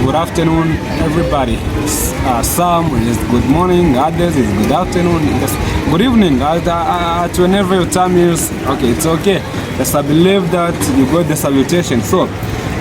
good afternoon, everybody. Some is good morning, others is good afternoon, yes, good evening. Whenever your time is, okay, it's okay. Yes, I believe that you got the salutation. So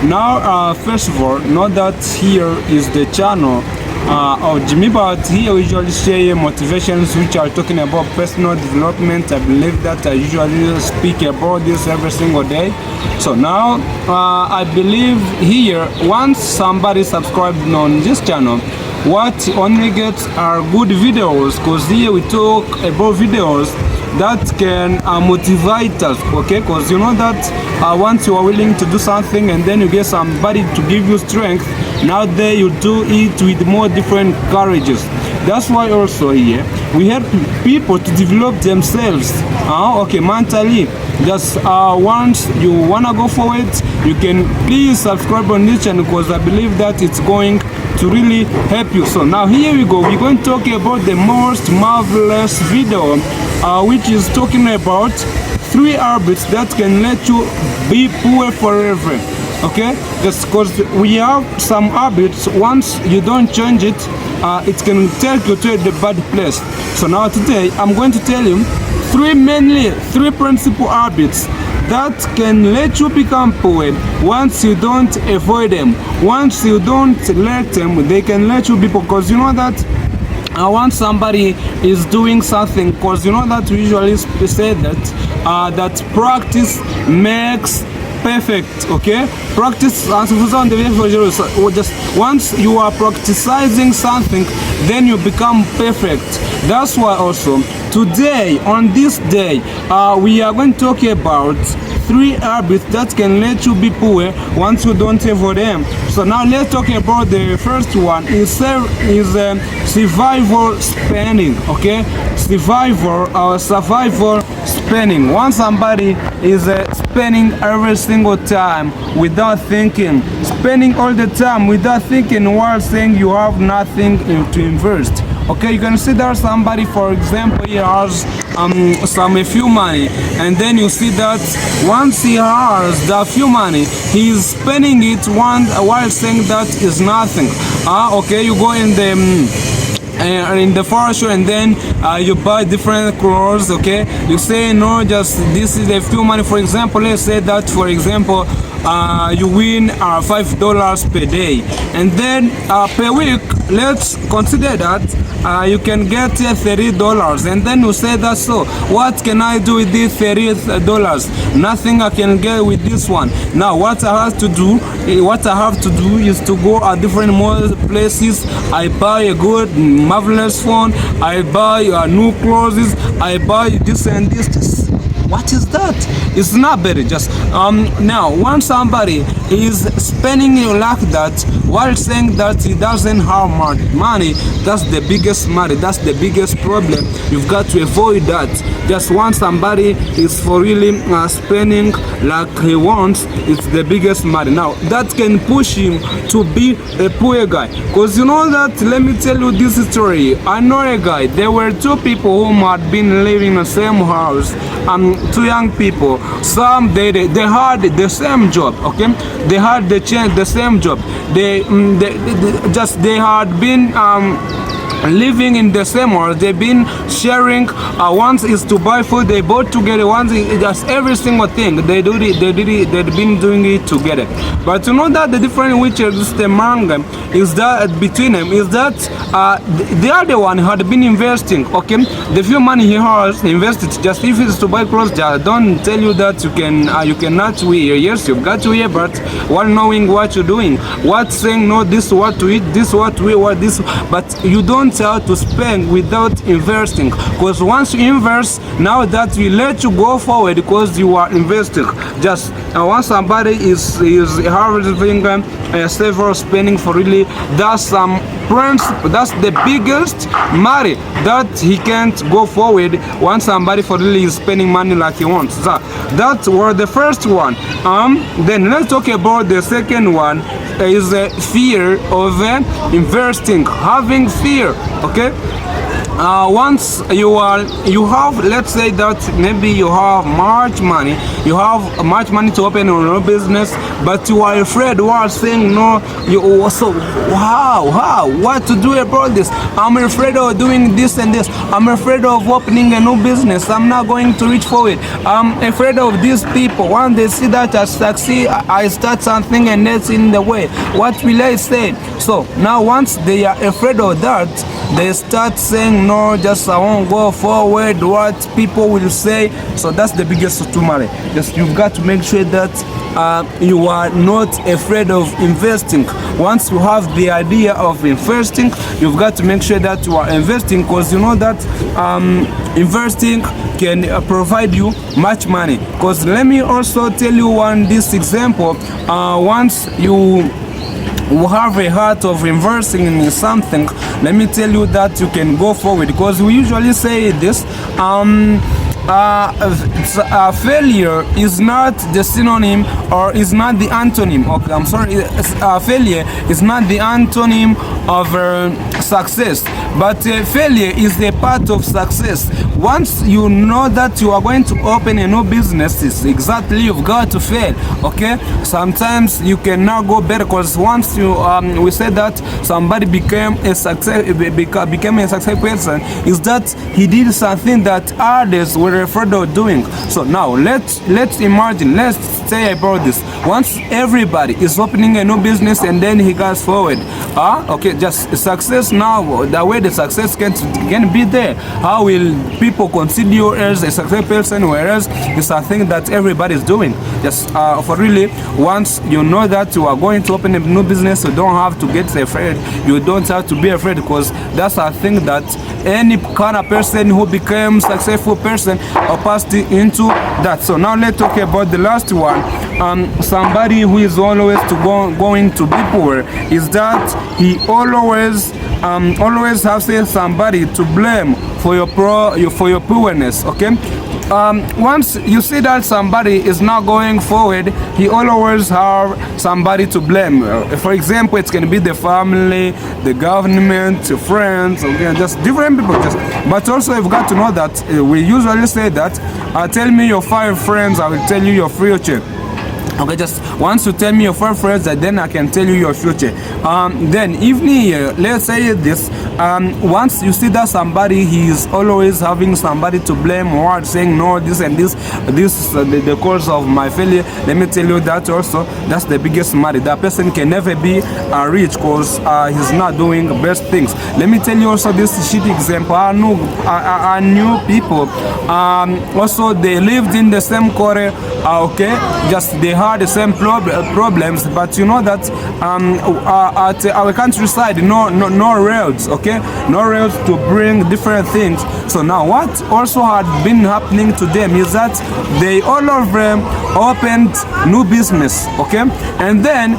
now, first of all, know that here is the channel of Jimmy Bahati. Here we usually share motivations which are talking about personal development. I believe that I usually speak about this every single day. So now I believe here once somebody subscribed on this channel, what only gets are good videos, because here we talk about videos that can motivate us, okay? Because you know that once you are willing to do something and then you get somebody to give you strength, now there you do it with more different courages. That's why also here we help people to develop themselves, okay, mentally. Just once you wanna go forward, you can please subscribe on this channel, because I believe that it's going to really help you. So now here we go. We're going to talk about the most marvelous video, which is talking about 3 habits that can let you be poor forever. Okay, just because we have some habits, once you don't change it, it can take you to the bad place. So now today I'm going to tell you three principal habits that can let you become poor. Once you don't avoid them, once you don't let them, they can let you be poor. Because you know that once somebody is doing something, because you know that we usually say that that practice makes perfect, okay? Practice, just once you are practicing something, then you become perfect. That's why also today, on this day, we are going to talk about 3 habits that can let you be poor once you don't avoid them. So now let's talk about the first one. Is survival spending, okay? Survival spending. Once somebody is spending every single time without thinking, spending all the time without thinking, while saying you have nothing to invest. Okay, you can see there's somebody, for example, he has a few money, and then you see that once he has the few money, he's spending it while saying that is nothing. Okay, you go in the fashion, and then you buy different clothes, okay? You say no, just this is a few money. For example, let's say that, for example, you win $5 per day, and then per week, let's consider that you can get $30, and then you say that, so what can I do with these $30? Nothing I can get with this one. Now what I have to do is to go at different more places. I buy a good marvelous phone, I buy new clothes, I buy this and this. What is that? It's not better. Just now once somebody is spending like that while saying that he doesn't have money, that's the biggest money, that's the biggest problem. You've got to avoid that. Just once somebody is for really spending like he wants, it's the biggest money. Now that can push him to be a poor guy. Because you know that, let me tell you this story. I know a guy, there were 2 people who had been living in the same house, 2 young people. Some they had the same job, okay? They had the same job. They had been living in the same house. They've been sharing. Once is to buy food, they bought together. Once is just every single thing they've been doing it together. But you know that the difference which exists among them is that between them is that the other one had been investing, okay? The few money he has invested, just if it's to buy clothes, just don't tell you that you cannot wear. Yes, you've got to wear, but while knowing what you're doing, what saying no, this what to eat, this what to wear, what this, but you don't how to spend without investing. Because once you invest, now that will let you go forward, because you are investing. Just once somebody is having several spending for really, that's some principle, that's the biggest money that he can't go forward once somebody for really is spending money like he wants. So that was the first one. Then let's talk about the second one. Is fear of investing, having fear, okay? once you have, let's say that maybe you have much money to open your own business, but you are afraid. You are saying no. So how what to do about this? I'm afraid of doing this and this. I'm afraid of opening a new business. I'm not going to reach for it. I'm afraid of these people. Once they see that I succeed, I start something and that's in the way. What will I say? So now once they are afraid of that, they start saying no, just I won't go forward, what people will say. So that's the biggest tumare. Just you've got to make sure that you are not afraid of investing. Once you have the idea of investing, you've got to make sure that you are investing, because you know that investing can provide you much money. Because let me also tell you this example. Once you have a heart of investing in something, let me tell you that you can go forward, because we usually say this. Failure is not the synonym or is not the antonym. Okay, I'm sorry. Failure is not the antonym of success, but failure is a part of success. Once you know that you are going to open a new business, it's exactly you've got to fail. Okay, sometimes you cannot go better, because once you we said that somebody became a successful person, is that he did something that others were afraid of doing. So now let's imagine, let's say about this. Once everybody is opening a new business and then he goes forward, okay, just success. Now the way the success can be there, how will people consider you as a successful person, whereas it's something that everybody is doing? Just for really, once you know that you are going to open a new business, you don't have to get afraid. You don't have to be afraid, because that's a thing that any kind of person who becomes successful person or passed into that. So now let's talk about the last one. Somebody who is always going to be poor, is that he always has somebody to blame for your poorness. Okay, once you see that somebody is not going forward, he always have somebody to blame. For example, it can be the family, the government, friends, okay, just different people. But also you've got to know that we usually say that tell me your 5 friends, I will tell you your future. Okay, just once you tell me your 5 friends, then I can tell you your future. Then even let's say this. Once you see that somebody, he is always having somebody to blame, or saying no, this and this is the cause of my failure. Let me tell you that also, that's the biggest matter. That person can never be rich, because he's not doing best things. Let me tell you also this shit example. I knew people. Also they lived in the same quarter. Okay, just they had the same problems, but you know that at our countryside, no roads. Okay, no roads to bring different things. So now what also had been happening to them is that they all of them opened new business. Okay, and then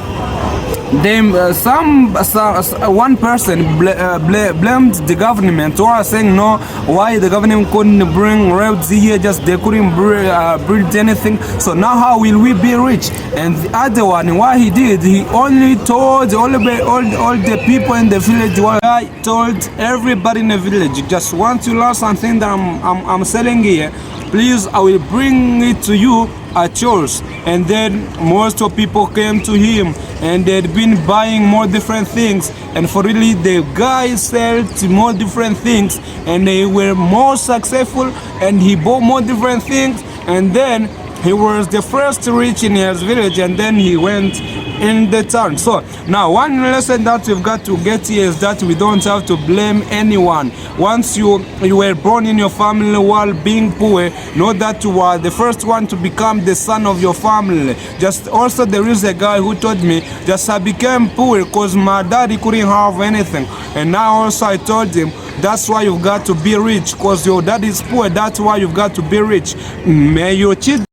one person blamed the government, or saying no, why the government couldn't bring roads here, just they couldn't build anything. So now how will we be rich? And the other one, what he did, he only told all the people in the village. What I told everybody in the village, just want to learn something that I'm selling here, please, I will bring it to you at yours. And then most of people came to him, and they'd been buying more different things, and for really the guy sold more different things, and they were more successful, and he bought more different things, and then he was the first rich in his village, and then he went in the town. So now one lesson that we've got to get here is that we don't have to blame anyone. Once you were born in your family while being poor, know that you are the first one to become the son of your family. Just also there is a guy who told me, just I became poor because my daddy couldn't have anything, and now also I told him, that's why you've got to be rich, because your dad is poor, that's why you've got to be rich. May your children